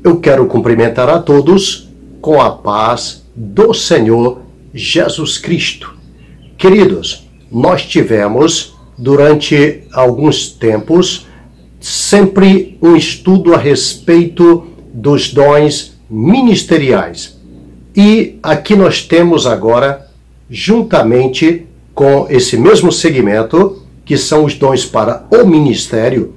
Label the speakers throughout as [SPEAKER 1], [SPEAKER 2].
[SPEAKER 1] Eu quero cumprimentar a todos com a paz do Senhor Jesus Cristo. Queridos, nós tivemos durante alguns tempos sempre um estudo a respeito dos dons ministeriais. E aqui nós temos agora, juntamente com esse mesmo segmento, que são os dons para o ministério,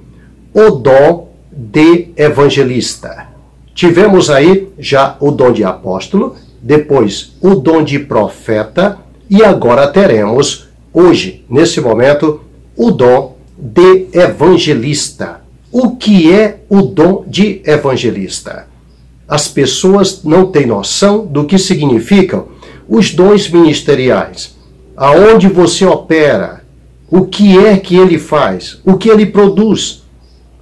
[SPEAKER 1] o dom de evangelista. Tivemos aí já o dom de apóstolo, depois o dom de profeta e agora teremos, hoje, nesse momento, o dom de evangelista. O que é o dom de evangelista? As pessoas não têm noção do que significam os dons ministeriais. Aonde você opera, o que é que ele faz, o que ele produz,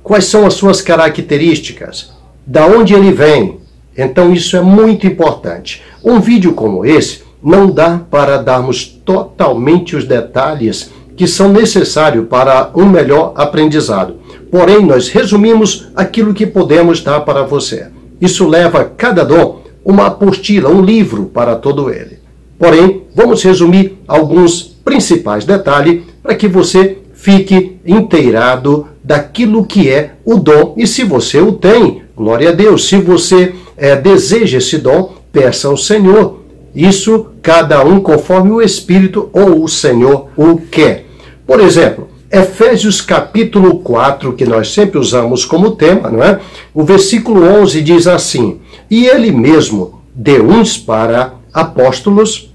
[SPEAKER 1] quais são as suas características, da onde ele vem. Então isso é muito importante. Um vídeo como esse não dá para darmos totalmente os detalhes que são necessários para um melhor aprendizado. Porém, nós resumimos aquilo que podemos dar para você. Isso leva a cada dom uma apostila, um livro para todo ele. Porém, vamos resumir alguns principais detalhes para que você fique inteirado daquilo que é o dom. E se você o tem, glória a Deus. Se você deseja esse dom, peça ao Senhor. Isso, cada um conforme o Espírito ou o Senhor o quer. Por exemplo, Efésios capítulo 4, que nós sempre usamos como tema, não é? O versículo 11 diz assim: E ele mesmo deu uns para apóstolos,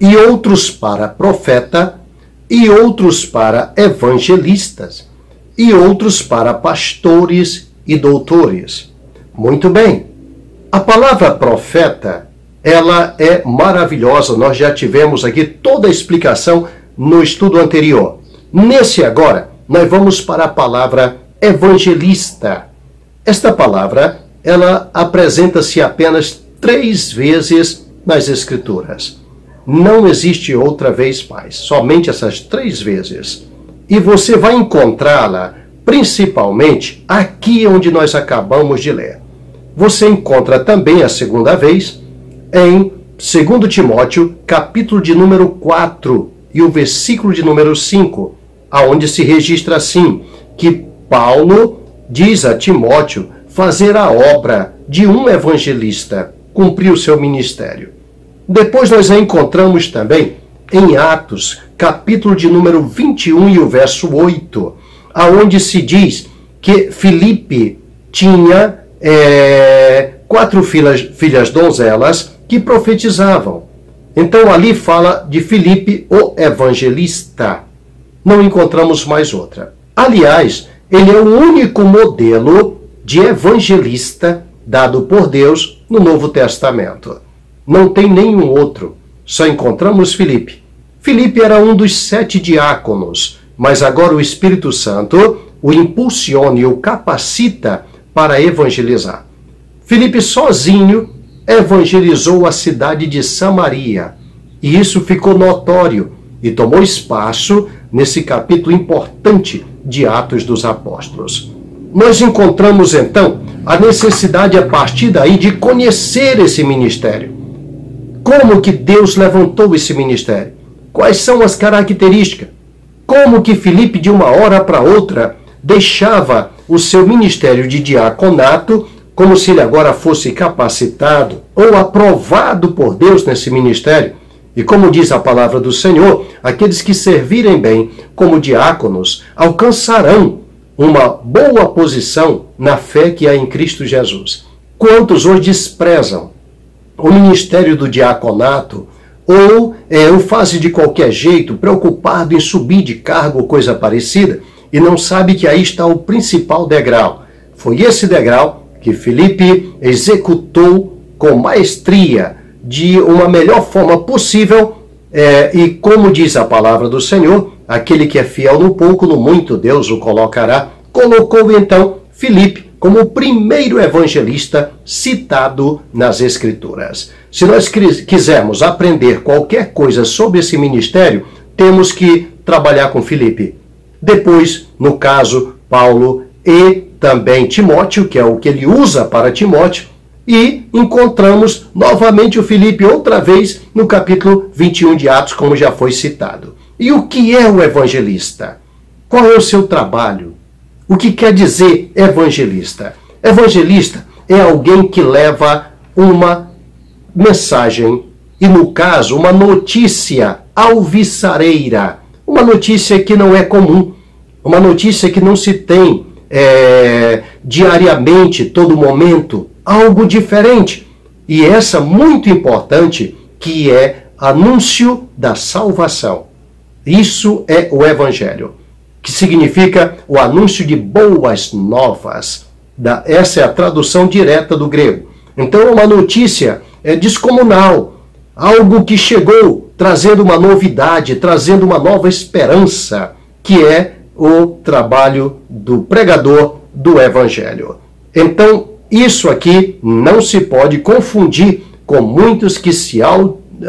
[SPEAKER 1] e outros para profeta, e outros para evangelistas, e outros para pastores e doutores. Muito bem. A palavra profeta, ela é maravilhosa. Nós já tivemos aqui toda a explicação no estudo anterior. Nesse agora, nós vamos para a palavra evangelista. Esta palavra, ela apresenta-se apenas 3 vezes nas Escrituras. Não existe outra vez mais, somente essas 3 vezes. E você vai encontrá-la principalmente aqui onde nós acabamos de ler. Você encontra também a segunda vez em 2 Timóteo, capítulo de número 4 e o versículo de número 5, aonde se registra assim, que Paulo diz a Timóteo fazer a obra de um evangelista, cumprir o seu ministério. Depois nós a encontramos também em Atos, capítulo de número 21 e o verso 8, aonde se diz que Filipe tinha 4 filhas donzelas que profetizavam. Então ali fala de Filipe, o evangelista. Não encontramos mais outra. Aliás, ele é o único modelo de evangelista dado por Deus no Novo Testamento. Não tem nenhum outro. Só encontramos Filipe. Filipe era um dos 7 diáconos, mas agora o Espírito Santo o impulsiona e o capacita para evangelizar. Filipe sozinho evangelizou a cidade de Samaria, e isso ficou notório e tomou espaço nesse capítulo importante de Atos dos Apóstolos. Nós encontramos então a necessidade a partir daí de conhecer esse ministério. Como que Deus levantou esse ministério? Quais são as características? Como que Filipe de uma hora para outra deixava o seu ministério de diaconato, como se ele agora fosse capacitado ou aprovado por Deus nesse ministério. E como diz a palavra do Senhor, aqueles que servirem bem como diáconos alcançarão uma boa posição na fé que há em Cristo Jesus. Quantos hoje desprezam o ministério do diaconato ou o fazem de qualquer jeito, preocupado em subir de cargo ou coisa parecida, e não sabe que aí está o principal degrau. Foi esse degrau que Filipe executou com maestria, de uma melhor forma possível, e como diz a palavra do Senhor, aquele que é fiel no pouco, no muito Deus o colocará. Colocou então Filipe como o primeiro evangelista citado nas Escrituras. Se nós quisermos aprender qualquer coisa sobre esse ministério, temos que trabalhar com Filipe. Depois, no caso, Paulo e também Timóteo, que é o que ele usa para Timóteo, e encontramos novamente o Filipe outra vez no capítulo 21 de Atos, como já foi citado. E o que é o evangelista? Qual é o seu trabalho? O que quer dizer evangelista? Evangelista é alguém que leva uma mensagem, e no caso, uma notícia alvissareira, uma notícia que não é comum, uma notícia que não se tem diariamente, todo momento, algo diferente. E essa muito importante, que é anúncio da salvação. Isso é o Evangelho, que significa o anúncio de boas novas. Essa é a tradução direta do grego. Então é uma notícia descomunal, algo que chegou trazendo uma novidade, trazendo uma nova esperança, que é o trabalho do pregador do Evangelho. Então, isso aqui não se pode confundir com muitos que se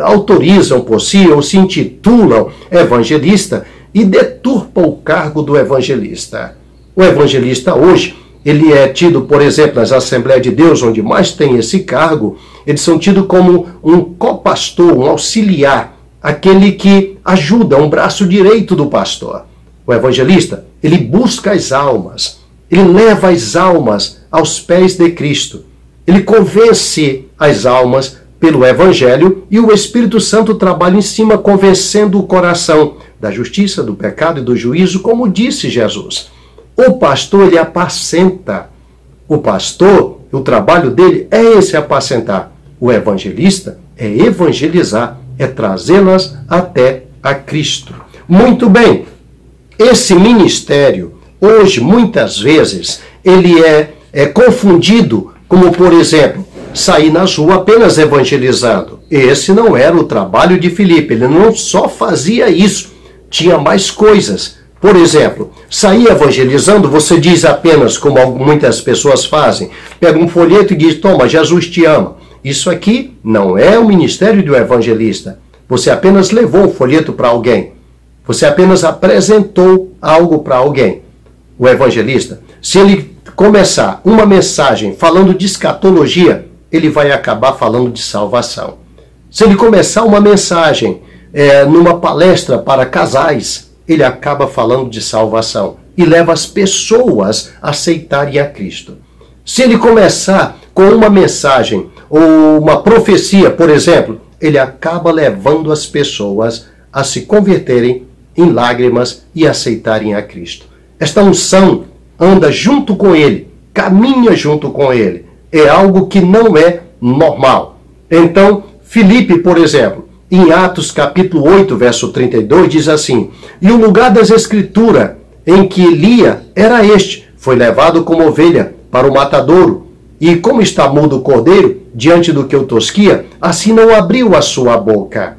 [SPEAKER 1] autorizam por si ou se intitulam evangelista e deturpam o cargo do evangelista. O evangelista hoje, ele é tido, por exemplo, nas Assembleias de Deus, onde mais tem esse cargo, eles são tidos como um copastor, um auxiliar, aquele que ajuda, um braço direito do pastor. O evangelista, ele busca as almas, ele leva as almas aos pés de Cristo. Ele convence as almas pelo Evangelho e o Espírito Santo trabalha em cima, convencendo o coração da justiça, do pecado e do juízo, como disse Jesus. O pastor, ele apacenta. O pastor, o trabalho dele é esse apacentar. O evangelista é evangelizar, é trazê-las até a Cristo. Muito bem, esse ministério, hoje, muitas vezes, ele é confundido como, por exemplo, sair nas ruas apenas evangelizando. Esse não era o trabalho de Filipe, ele não só fazia isso, tinha mais coisas. Por exemplo, sair evangelizando, você diz apenas, como muitas pessoas fazem, pega um folheto e diz, toma, Jesus te ama. Isso aqui não é o ministério do evangelista. Você apenas levou o folheto para alguém. Você apenas apresentou algo para alguém. O evangelista, se ele começar uma mensagem falando de escatologia, ele vai acabar falando de salvação. Se ele começar uma mensagem numa palestra para casais, ele acaba falando de salvação e leva as pessoas a aceitarem a Cristo. Se ele começar com uma mensagem ou uma profecia, por exemplo, ele acaba levando as pessoas a se converterem em lágrimas e aceitarem a Cristo. Esta unção anda junto com ele, caminha junto com ele. É algo que não é normal. Então, Filipe, por exemplo, em Atos capítulo 8, verso 32, diz assim, e o lugar das Escrituras em que Elia era este, foi levado como ovelha para o matadouro, e como está mudo o cordeiro, diante do que o tosquia, assim não abriu a sua boca.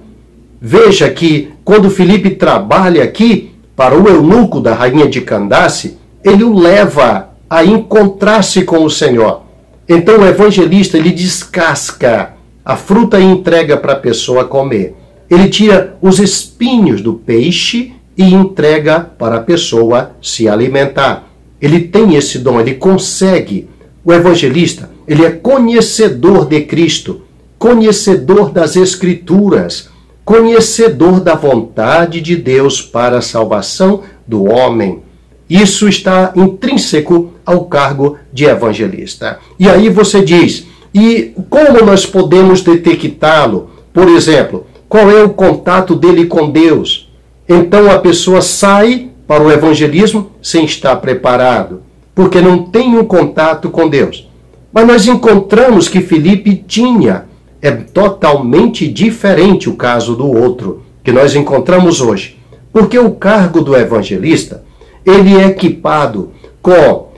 [SPEAKER 1] Veja que, quando Filipe trabalha aqui, para o eunuco da rainha de Candace, ele o leva a encontrar-se com o Senhor. Então o evangelista, ele descasca a fruta e entrega para a pessoa comer. Ele tira os espinhos do peixe e entrega para a pessoa se alimentar. Ele tem esse dom, ele consegue. O evangelista, ele é conhecedor de Cristo, conhecedor das Escrituras, conhecedor da vontade de Deus para a salvação do homem. Isso está intrínseco ao cargo de evangelista. E aí você diz, e como nós podemos detectá-lo? Por exemplo, qual é o contato dele com Deus? Então a pessoa sai para o evangelismo sem estar preparado, porque não tem um contato com Deus. Mas nós encontramos que Filipe tinha. É totalmente diferente o caso do outro, que nós encontramos hoje. Porque o cargo do evangelista, ele é equipado com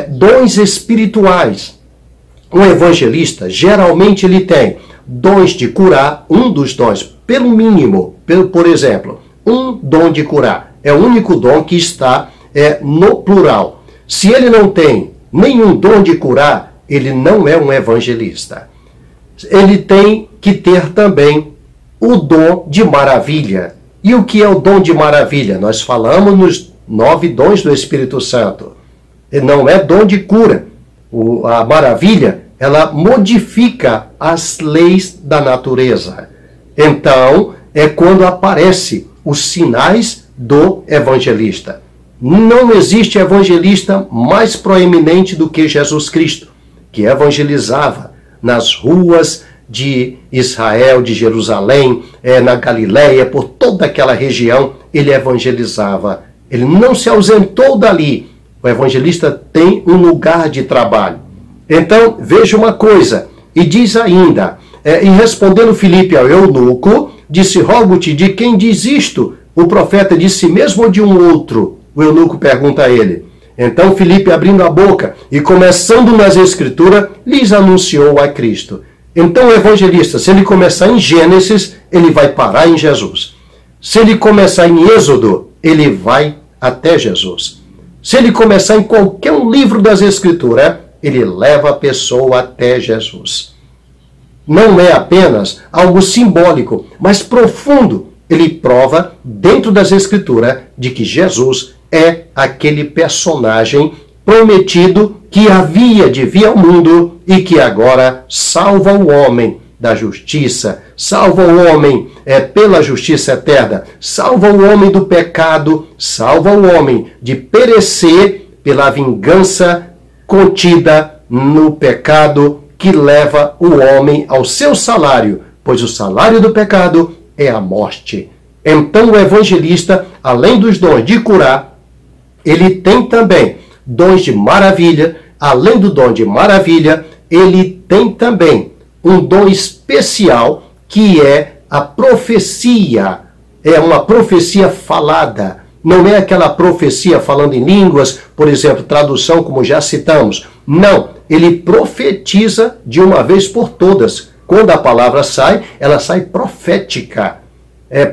[SPEAKER 1] dons espirituais. Um evangelista, geralmente, ele tem dons de curar, um dos dons, pelo mínimo, por exemplo, um dom de curar. É o único dom que está no plural. Se ele não tem nenhum dom de curar, ele não é um evangelista. Ele tem que ter também o dom de maravilha. E o que é o dom de maravilha? Nós falamos nos 9 dons do Espírito Santo. não é dom de cura. A maravilha, ela modifica as leis da natureza. Então, é quando aparecem os sinais do evangelista. Não existe evangelista mais proeminente do que Jesus Cristo, que evangelizava nas ruas de Israel, de Jerusalém, na Galileia, por toda aquela região, ele evangelizava. Ele não se ausentou dali. O evangelista tem um lugar de trabalho. Então, veja uma coisa, e diz ainda, e respondendo Filipe ao eunuco, disse, rogo-te, de quem diz isto? O profeta de si mesmo ou de um outro? O eunuco pergunta a ele. Então Filipe, abrindo a boca e começando nas Escrituras, lhes anunciou a Cristo. Então o evangelista, se ele começar em Gênesis, ele vai parar em Jesus. Se ele começar em Êxodo, ele vai até Jesus. Se ele começar em qualquer um livro das Escrituras, ele leva a pessoa até Jesus. Não é apenas algo simbólico, mas profundo. Ele prova, dentro das Escrituras, de que Jesus é aquele personagem prometido que havia de vir ao mundo e que agora salva o homem da justiça, salva o homem pela justiça eterna, salva o homem do pecado, salva o homem de perecer pela vingança contida no pecado que leva o homem ao seu salário, pois o salário do pecado é a morte. Então o evangelista, além dos dons de curar, ele tem também dons de maravilha. Além do dom de maravilha, ele tem também um dom especial que é a profecia. É uma profecia falada. Não é aquela profecia falando em línguas, por exemplo, tradução como já citamos. Não, ele profetiza de uma vez por todas. Quando a palavra sai, ela sai profética.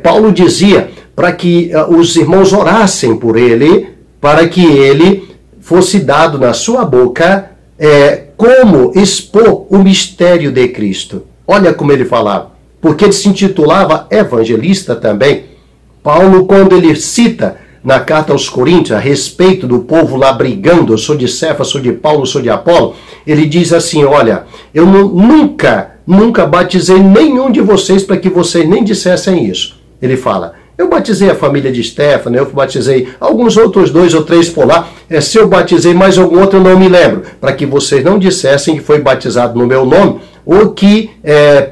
[SPEAKER 1] Paulo dizia para que os irmãos orassem por ele, para que ele fosse dado na sua boca como expor o mistério de Cristo. Olha como ele falava, porque ele se intitulava evangelista também. Paulo, quando ele cita na carta aos Coríntios a respeito do povo lá brigando, eu sou de Cefa, sou de Paulo, sou de Apolo, ele diz assim, olha, eu nunca batizei nenhum de vocês para que vocês nem dissessem isso. Ele fala, eu batizei a família de Stefano, eu batizei alguns outros 2 ou 3 por lá, se eu batizei mais algum outro eu não me lembro, para que vocês não dissessem que foi batizado no meu nome, ou que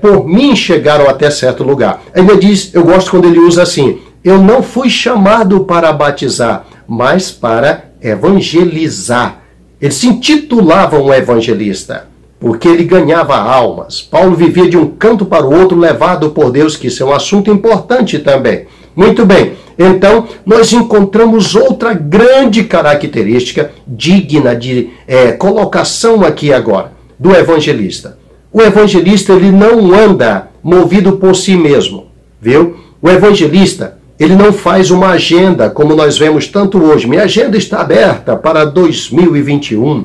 [SPEAKER 1] por mim chegaram até certo lugar. Ainda diz, eu gosto quando ele usa assim, eu não fui chamado para batizar, mas para evangelizar. Ele se intitulava um evangelista, porque ele ganhava almas. Paulo vivia de um canto para o outro, levado por Deus, que isso é um assunto importante também. Muito bem, então nós encontramos outra grande característica digna de colocação aqui agora, do evangelista. O evangelista, ele não anda movido por si mesmo, viu? O evangelista, ele não faz uma agenda, como nós vemos tanto hoje. Minha agenda está aberta para 2021.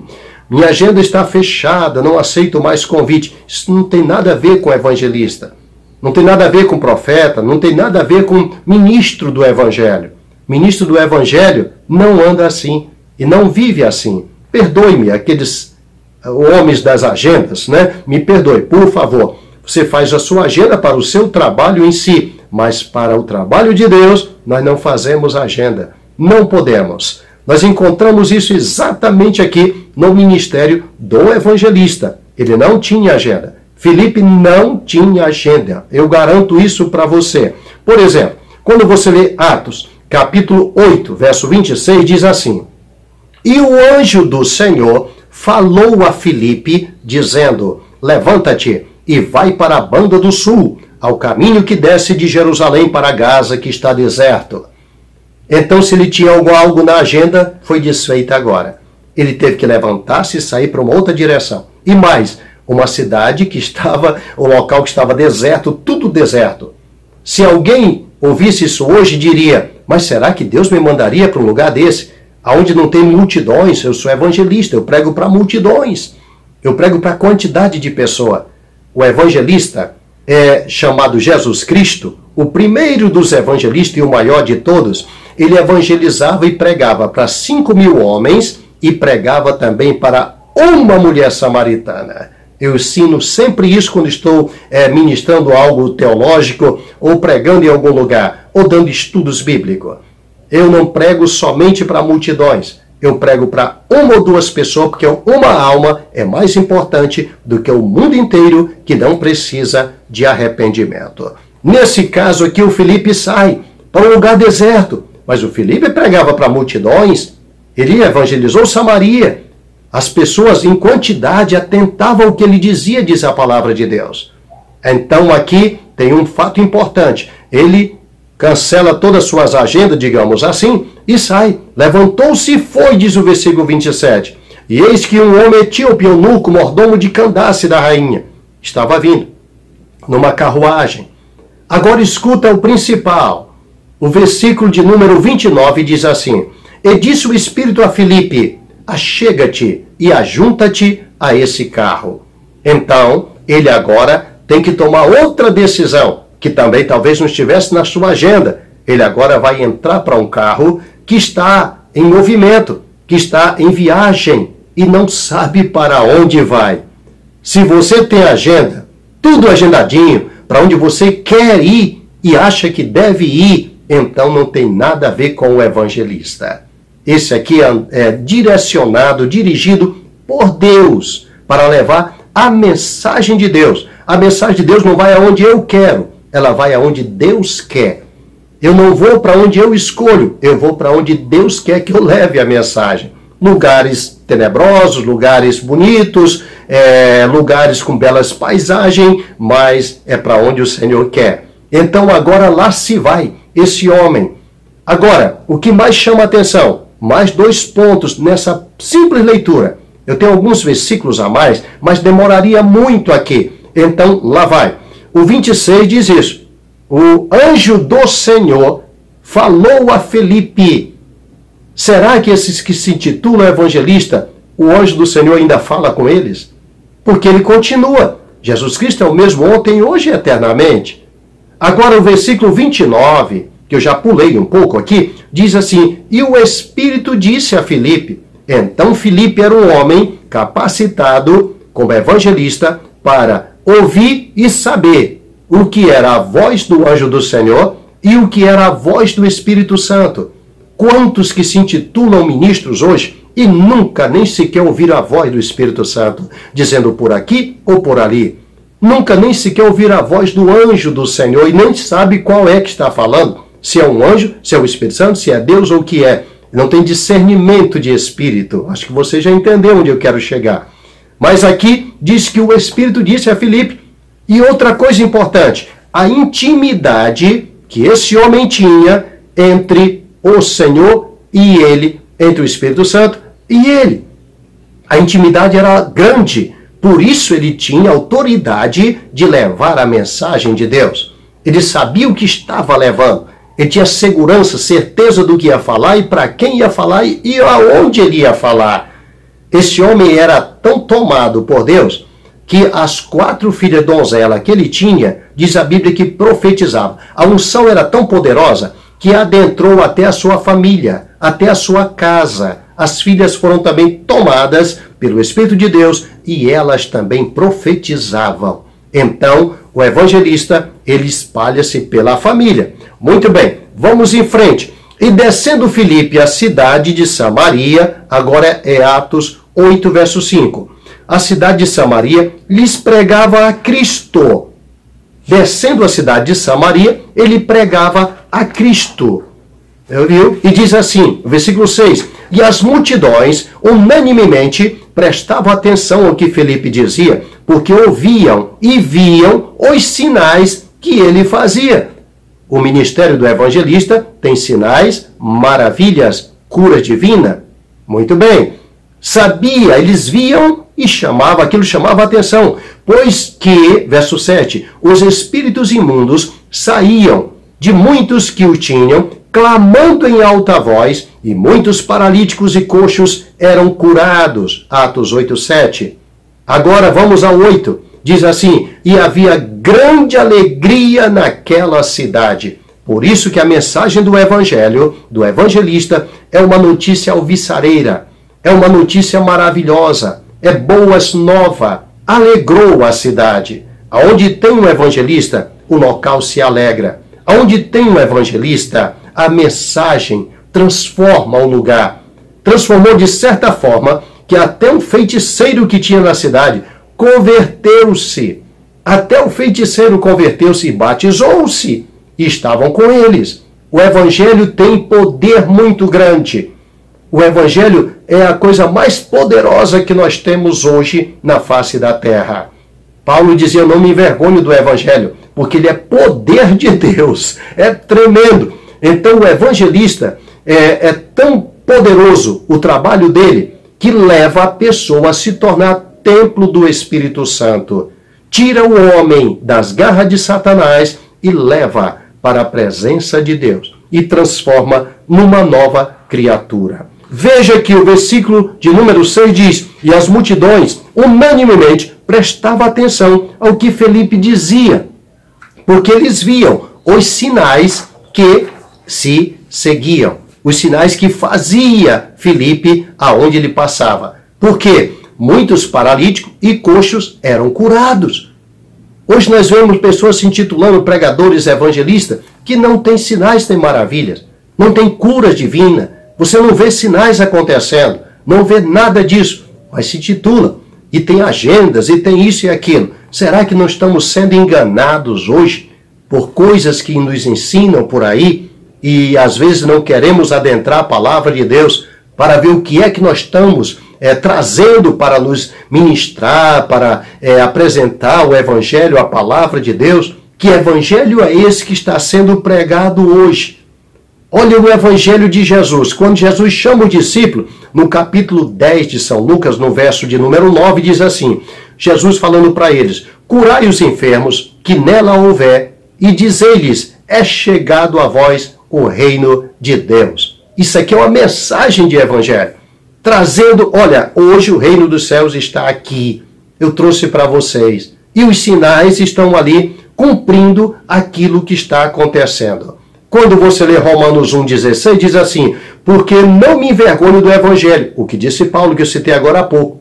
[SPEAKER 1] Minha agenda está fechada, não aceito mais convite. Isso não tem nada a ver com evangelista. Não tem nada a ver com profeta, não tem nada a ver com ministro do evangelho. Ministro do evangelho não anda assim e não vive assim. Perdoe-me, aqueles homens das agendas, né? Me perdoe, por favor. Você faz a sua agenda para o seu trabalho em si, mas para o trabalho de Deus, nós não fazemos agenda. Não podemos. Nós encontramos isso exatamente aqui no ministério do evangelista. Ele não tinha agenda. Filipe não tinha agenda. Eu garanto isso para você. Por exemplo, quando você lê Atos, capítulo 8, verso 26, diz assim: E o anjo do Senhor falou a Filipe, dizendo, levanta-te e vai para a banda do sul, ao caminho que desce de Jerusalém para Gaza, que está deserto. Então, se ele tinha algo na agenda, foi desfeita agora. Ele teve que levantar-se e sair para uma outra direção. E mais, uma cidade que estava, um local que estava deserto, tudo deserto. Se alguém ouvisse isso hoje, diria, mas será que Deus me mandaria para um lugar desse, onde não tem multidões? Eu sou evangelista, eu prego para multidões. Eu prego para quantidade de pessoas. O evangelista é chamado Jesus Cristo, o primeiro dos evangelistas e o maior de todos. Ele evangelizava e pregava para 5.000 homens e pregava também para uma mulher samaritana. Eu ensino sempre isso quando estou ministrando algo teológico, ou pregando em algum lugar, ou dando estudos bíblicos. Eu não prego somente para multidões. Eu prego para uma ou duas pessoas, porque uma alma é mais importante do que o mundo inteiro que não precisa de arrependimento. Nesse caso aqui, o Filipe sai para um lugar deserto. Mas o Filipe pregava para multidões. Ele evangelizou Samaria. As pessoas em quantidade atentavam ao que ele dizia, diz a palavra de Deus. Então aqui tem um fato importante. Ele cancela todas as suas agendas, digamos assim, e sai. Levantou-se e foi, diz o versículo 27. E eis que um homem etíope, eunuco, mordomo de Candace da rainha, estava vindo numa carruagem. Agora escuta o principal. O versículo de número 29 diz assim: E disse o Espírito a Filipe: Achega-te e ajunta-te a esse carro. Então, ele agora tem que tomar outra decisão, que também talvez não estivesse na sua agenda. Ele agora vai entrar para um carro que está em movimento, que está em viagem e não sabe para onde vai. Se você tem agenda, tudo agendadinho, para onde você quer ir e acha que deve ir, então não tem nada a ver com o evangelista. Esse aqui é direcionado, dirigido por Deus, para levar a mensagem de Deus. A mensagem de Deus não vai aonde eu quero, ela vai aonde Deus quer. Eu não vou para onde eu escolho, eu vou para onde Deus quer que eu leve a mensagem. Lugares tenebrosos, lugares bonitos, lugares com belas paisagens, mas é para onde o Senhor quer. Então agora lá se vai esse homem. Agora, o que mais chama a atenção? Mais 2 pontos nessa simples leitura. Eu tenho alguns versículos a mais, mas demoraria muito aqui. Então, lá vai. O 26 diz isso. O anjo do Senhor falou a Filipe. Será que esses que se intitulam evangelista, o anjo do Senhor ainda fala com eles? Porque ele continua. Jesus Cristo é o mesmo ontem, hoje e eternamente. Agora o versículo 29, que eu já pulei um pouco aqui, diz assim: E o Espírito disse a Filipe. Então Filipe era um homem capacitado como evangelista para ouvir e saber o que era a voz do anjo do Senhor e o que era a voz do Espírito Santo. Quantos que se intitulam ministros hoje e nunca nem sequer ouviram a voz do Espírito Santo, dizendo por aqui ou por ali? Nunca nem sequer ouviram a voz do anjo do Senhor e nem sabe qual é que está falando. Se é um anjo, se é o Espírito Santo, se é Deus ou o que é. Não tem discernimento de espírito. Acho que você já entendeu onde eu quero chegar. Mas aqui diz que o Espírito disse a Filipe. E outra coisa importante, a intimidade que esse homem tinha entre o Senhor e ele, entre o Espírito Santo e ele. A intimidade era grande, por isso ele tinha autoridade de levar a mensagem de Deus. Ele sabia o que estava levando. Ele tinha segurança, certeza do que ia falar e para quem ia falar e aonde ele ia falar. Esse homem era tão tomado por Deus que as 4 filhas donzela que ele tinha, diz a Bíblia que profetizava. A unção era tão poderosa que adentrou até a sua família, até a sua casa. As filhas foram também tomadas pelo Espírito de Deus e elas também profetizavam. Então, o evangelista, ele espalha-se pela família. Muito bem, vamos em frente. E descendo Filipe a cidade de Samaria, agora é Atos 8, verso 5. A cidade de Samaria lhes pregava a Cristo. Descendo a cidade de Samaria, ele pregava a Cristo. Viu? E diz assim, versículo 6. E as multidões unanimemente prestavam atenção ao que Filipe dizia, porque ouviam e viam os sinais que ele fazia. O ministério do evangelista tem sinais, maravilhas, cura divina. Muito bem. Sabia, eles viam e aquilo chamava a atenção. Pois que, verso 7, os espíritos imundos saíam de muitos que o tinham, clamando em alta voz, e muitos paralíticos e coxos eram curados. Atos 8, 7. Agora vamos ao 8. Diz assim, e havia grande alegria naquela cidade. Por isso que a mensagem do evangelho, do evangelista, é uma notícia alvissareira. é uma notícia maravilhosa, é boas novas, alegrou a cidade. Aonde tem um evangelista, o local se alegra. Aonde tem um evangelista, a mensagem transforma o lugar. Transformou de certa forma que até um feiticeiro que tinha na cidade converteu-se. Até o feiticeiro converteu-se e batizou-se. E estavam com eles. O evangelho tem poder muito grande. O evangelho é a coisa mais poderosa que nós temos hoje na face da terra. Paulo dizia, não me envergonho do evangelho, porque ele é poder de Deus. É tremendo. Então o evangelista é tão poderoso, o trabalho dele, que leva a pessoa a se tornar templo do Espírito Santo. Tira o homem das garras de Satanás e leva para a presença de Deus. E transforma numa nova criatura. Veja que o versículo de número 6 diz, e as multidões unanimemente prestavam atenção ao que Felipe dizia, porque eles viam os sinais que se seguiam, os sinais que fazia Felipe aonde ele passava. Porque muitos paralíticos e coxos eram curados. Hoje nós vemos pessoas se intitulando pregadores evangelistas que não têm sinais nem maravilhas, não tem cura divina. Você não vê sinais acontecendo, não vê nada disso, mas se titula. E tem agendas, e tem isso e aquilo. Será que não estamos sendo enganados hoje por coisas que nos ensinam por aí? E às vezes não queremos adentrar a palavra de Deus para ver o que é que nós estamos trazendo para nos ministrar, para apresentar o Evangelho, a palavra de Deus. Que Evangelho é esse que está sendo pregado hoje? Olha o Evangelho de Jesus. Quando Jesus chama o discípulo, no capítulo 10 de São Lucas, no verso de número 9, diz assim, Jesus falando para eles, curai os enfermos que nela houver, e dizei-lhes, é chegado a vós o reino de Deus. Isso aqui é uma mensagem de Evangelho. Trazendo, olha, hoje o reino dos céus está aqui. Eu trouxe para vocês. E os sinais estão ali cumprindo aquilo que está acontecendo. Quando você lê Romanos 1,16, diz assim, porque não me envergonho do Evangelho. O que disse Paulo, que eu citei agora há pouco.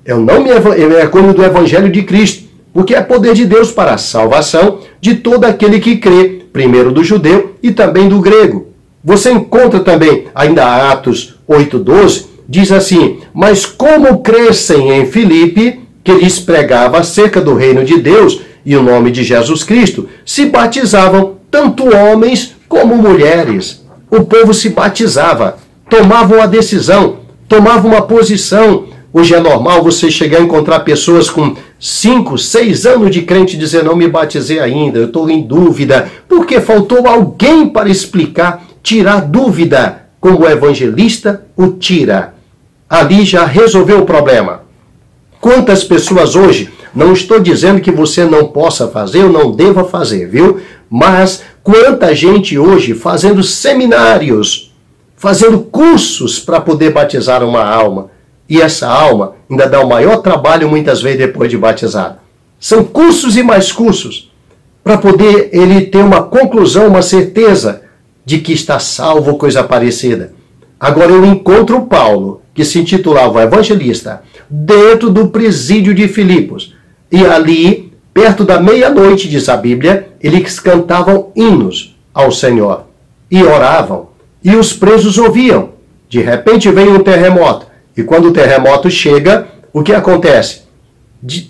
[SPEAKER 1] Eu não me envergonho do Evangelho de Cristo, porque é poder de Deus para a salvação de todo aquele que crê, primeiro do judeu e também do grego. Você encontra também, ainda Atos 8,12, diz assim, mas como crescem em Filipe, que lhes pregava acerca do reino de Deus e o nome de Jesus Cristo, se batizavam tanto homens como mulheres. O povo se batizava, tomava uma decisão, tomava uma posição. Hoje é normal você chegar a encontrar pessoas com 5, 6 anos de crente e dizer, não me batizei ainda, eu estou em dúvida, porque faltou alguém para explicar, tirar dúvida, como o evangelista o tira. Ali já resolveu o problema. Quantas pessoas hoje, não estou dizendo que você não possa fazer ou não deva fazer, viu? Mas quanta gente hoje fazendo seminários, fazendo cursos para poder batizar uma alma. E essa alma ainda dá o maior trabalho muitas vezes depois de batizada. São cursos e mais cursos para poder ele ter uma conclusão, uma certeza de que está salvo, coisa parecida. Agora eu encontro Paulo, que se intitulava evangelista, dentro do presídio de Filipos. E ali, perto da meia-noite, diz a Bíblia, eles cantavam hinos ao Senhor e oravam. E os presos ouviam. De repente veio um terremoto. E quando o terremoto chega, o que acontece?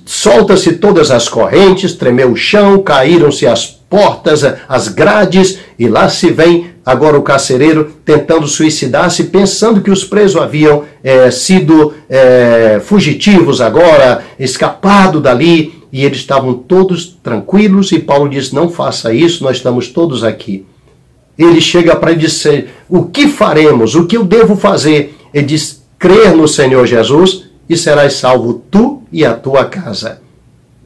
[SPEAKER 1] Solta-se todas as correntes, tremeu o chão, caíram-se as portas, as grades, e lá se vem agora o carcereiro tentando suicidar-se, pensando que os presos haviam sido fugitivos agora, escapado dali, e eles estavam todos tranquilos, e Paulo diz, não faça isso, nós estamos todos aqui. Ele chega para dizer, o que faremos, o que eu devo fazer? Ele diz, crer no Senhor Jesus e serás salvo tu e a tua casa.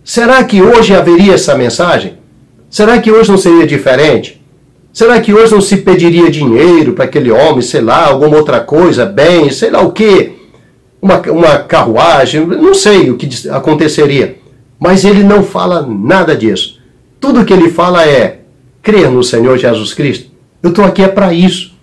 [SPEAKER 1] Será que hoje haveria essa mensagem? Será que hoje não seria diferente? Será que hoje não se pediria dinheiro para aquele homem, sei lá, alguma outra coisa, bem, sei lá o quê? Uma carruagem, não sei o que aconteceria. Mas ele não fala nada disso. Tudo que ele fala é crer no Senhor Jesus Cristo. Eu estou aqui para isso.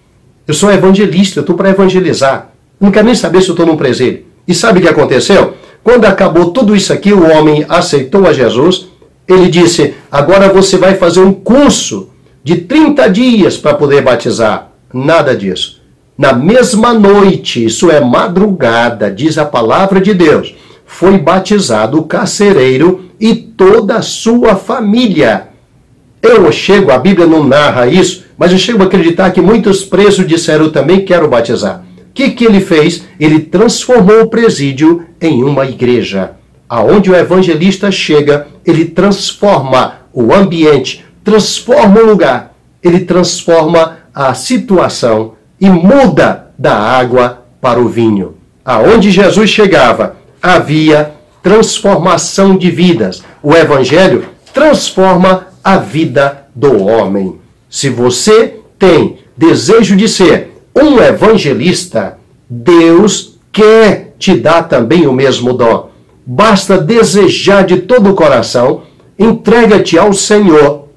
[SPEAKER 1] Eu sou evangelista, eu estou para evangelizar. Não quero nem saber se eu estou num presídio. E sabe o que aconteceu? Quando acabou tudo isso aqui, o homem aceitou a Jesus. Ele disse, agora você vai fazer um curso de 30 dias para poder batizar. Nada disso. Na mesma noite, isso é madrugada, diz a palavra de Deus, foi batizado o carcereiro e toda a sua família. A Bíblia não narra isso, mas eu chego a acreditar que muitos presos disseram também quero batizar. O que ele fez? Ele transformou o presídio em uma igreja. Aonde o evangelista chega, ele transforma o ambiente, transforma o lugar, ele transforma a situação e muda da água para o vinho. Aonde Jesus chegava, havia transformação de vidas. O evangelho transforma a vida do homem. Se você tem desejo de ser um evangelista, Deus quer te dar também o mesmo dom. Basta desejar de todo o coração, entrega-te ao Senhor,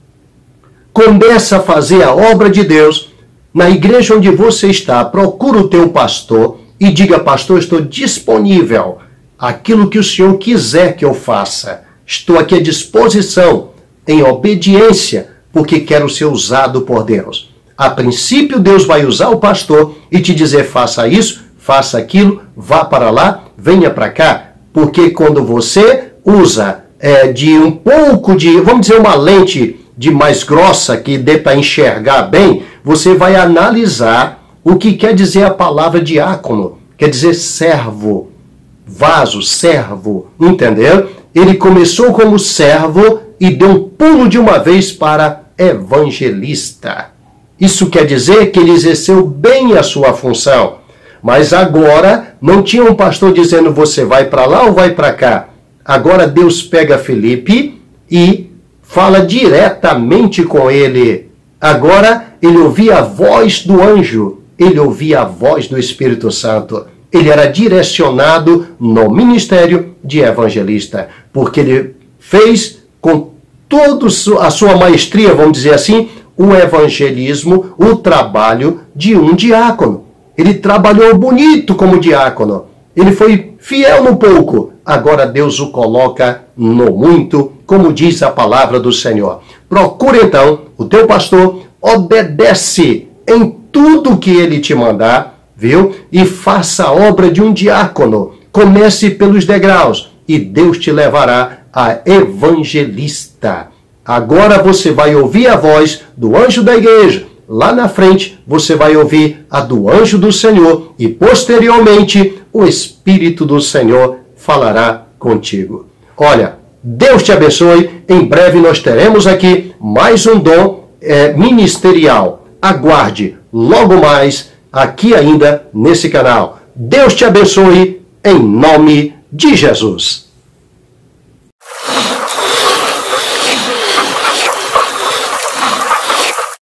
[SPEAKER 1] começa a fazer a obra de Deus. Na igreja onde você está, procura o teu pastor e diga, pastor, estou disponível. Aquilo que o Senhor quiser que eu faça, estou aqui à disposição, em obediência, porque quero ser usado por Deus. A princípio, Deus vai usar o pastor e te dizer, faça isso, faça aquilo, vá para lá, venha para cá. Porque quando você usa de um pouco de, vamos dizer, uma lente de mais grossa que dê para enxergar bem, você vai analisar o que quer dizer a palavra diácono. Quer dizer servo, vaso, servo, entendeu? Ele começou como servo e deu um pulo de uma vez para evangelista. Isso quer dizer que ele exerceu bem a sua função. Mas agora não tinha um pastor dizendo você vai para lá ou vai para cá. Agora Deus pega Felipe e fala diretamente com ele. Agora ele ouvia a voz do anjo, ele ouvia a voz do Espírito Santo. Ele era direcionado no ministério de evangelista, porque ele fez com toda a sua maestria, vamos dizer assim, o evangelismo, o trabalho de um diácono. Ele trabalhou bonito como diácono. Ele foi fiel no pouco. Agora Deus o coloca no muito, como diz a palavra do Senhor. Procura então o teu pastor, obedece em tudo que ele te mandar, viu? E faça a obra de um diácono. Comece pelos degraus e Deus te levará a evangelista. Agora você vai ouvir a voz do anjo da igreja. Lá na frente, você vai ouvir a do anjo do Senhor e, posteriormente, o Espírito do Senhor falará contigo. Olha, Deus te abençoe. Em breve nós teremos aqui mais um dom ministerial. Aguarde logo mais aqui ainda nesse canal. Deus te abençoe em nome de Jesus.